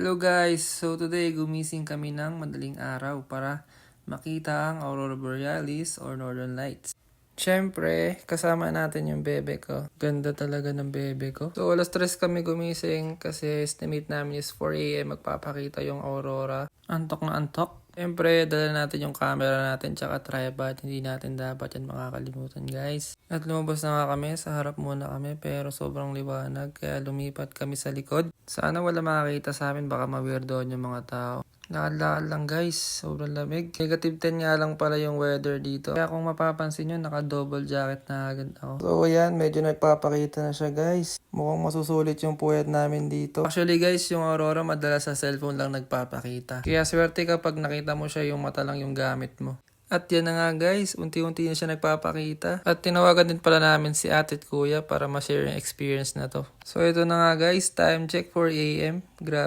Hello guys! So today gumising kami ng madaling araw para makita ang Aurora Borealis or Northern Lights. Siyempre, kasama natin yung bebe ko. Ganda talaga ng bebe ko. So alas 3 kami gumising kasi estimate namin is 4 AM magpapakita yung Aurora. Antok na antok. Siyempre, dala natin yung camera natin tsaka tripod. Hindi natin dapat yan makakalimutan guys. At lumabas na nga kami. Sa harap muna kami pero sobrang liwanag. Kaya lumipat kami sa likod. Sana wala makakita sa amin. Baka ma-weirdoan yung mga tao. Lakad-lakad lang guys. Sobrang lamig. Negative 10 nga lang pala yung weather dito. Kaya kung mapapansin nyo, naka-double jacket na agad ako. So ayan, medyo nagpapakita na siya guys. Mukhang masusulit yung puwet namin dito. Actually guys, yung Aurora madalas sa cellphone lang nagpapakita. Kaya swerte kapag nakita mo siya yung mata lang yung gamit mo. At yan na nga guys, unti-unti na siya nagpapakita. At tinawagan din pala namin si ate at kuya para ma-share yung experience na to. So ito na nga guys, time check 4 AM. Grabe.